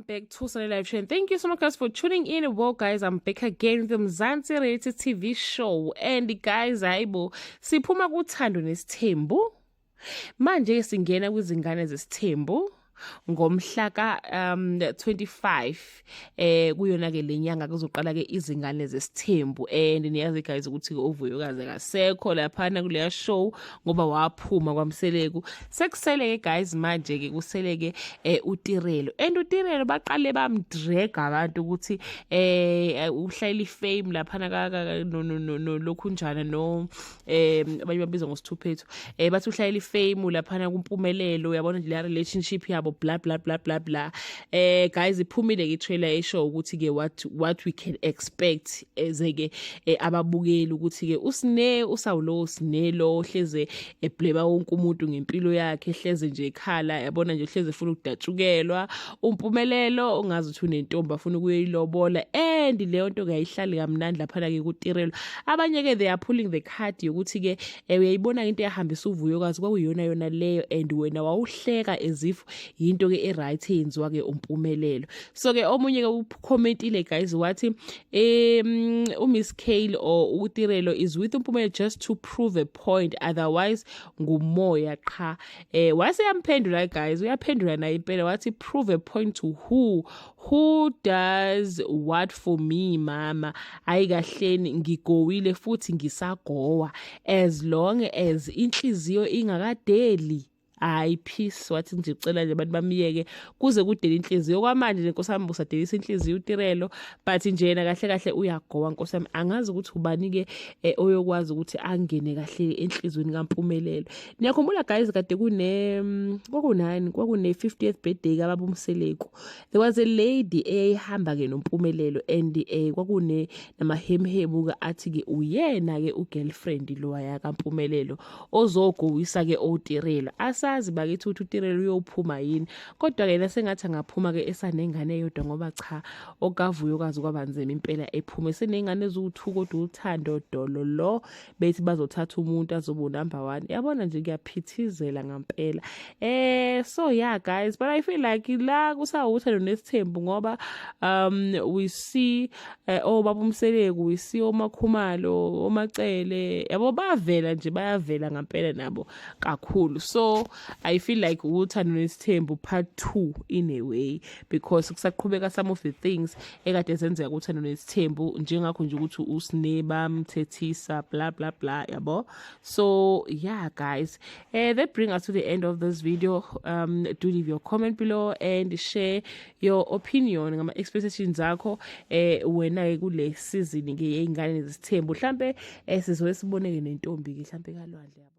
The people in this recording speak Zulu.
Welcome back to Sunday Live Show, and thank you so much guys for tuning in. Well guys, I'm back again with the Mzansi Reality TV show, and guys, hayibo siphuma kuthando nesithembu. Manje singena kwizingane zesithembu ngomhla ka 25 kuyona ke lenyanga kuzoqala ke izingane zesithembu, and niyazi guys ukuthi uvuyokazi akasekho laphana kuleya show ngoba waphuma kwaMseleku. Sekusele ke guys, manje ke kusele ke uTirelo, and uTirelo baqale bamdrag abantu ukuthi uhlayela ifame laphana no lokhunjana no abanye babiza ngosithuphethu bathi uhlayela ifame laphana kumpumelelo, uyabona nje la relationship yabo blah blah blah blah blah. Guys, iphumile ke trailer eshow ukuthi ke what we can expect ezeke ababukeli ukuthi ke usine usawulo sinelo hleze ebleba wonke umuntu ngempilo yakhe, hleze nje ekhala, yabona nje hleze ufuna ukudatshukelwa umpumelelo, ongazi ukuthi unentombi afuna ukuyilobola, and leyo nto kayihlali kamnandi laphana ke kuTirelo. Abanye ke they are pulling the card yokuthi ke uyayibona into yahambisa uvuyokazi kwakuyona yona leyo, and wena wawuhleka as if into ke eright yenziwa ke umpumelelo. So ke omunye ke ucommentile guys wathi uMiss Kale or uTirelo is with umpumelelo just to prove a point, otherwise ngumoya qha. Wase yamphendula guys, uyaphendula naye impela wathi prove a point to who does what for me mama, ayikahleni ngigowile futhi ngisagowa as long as inhliziyo ingakadeli. Hayi peace, wathi ngicela nje abantu bamiyeke kuze kudela inhliziyo. Kwamanje nje Nkosi yami usadelisa inhliziyo uTirelo, but nje yena kahle kahle uyagowa. Nkosi yami angazi ukuthi ubani ke oyokwazi ukuthi angene kahle enhlizweni kaMpumelelo. Niyakhumbula guys kade kune kwakune 50th birthday kaBaba uMseleku, there was a lady eyihamba ke noMpumelelo, and kwakune namahemhemu ka athi ke uyena ke ugirlfriend lo kaMpumelelo ozogowisa ke oTirelo. Asazi bakithi ukuthi uTirelo uyophuma yini, kodwa ke sengathi angaphuma ke esanengane eyodwa ngoba cha okavuyokazi kwabanzima impela ephume senengane eziwu2 kodwa uthando dolo lo bethi bazothatha umuntu azoba number 1. Yabona nje kuyaphithizela ngempela. So yeah guys, but I feel like la kusawuthando nesithembu ngoba we see obaba uMseleku, we see oMakhumalo, oMacele, yabo bayavela nje, bayavela ngempela nabo kakhulu. So I feel like uthando nesithembu part 2 in a way, because kusaqhubeka some of the things ekade zenzeka kuthando nesithembu, njengakho nje ukuthi uSneba mthethisa blah blah blah, yabo. So yeah guys, that brings us to the end of this video. Do leave your comment below and share your opinion ngama expectations zakho wena kule season ke yeingane zesithembu. Mhlambe sizobe siboneke nentombi ke mhlambe kalwandle, yabo.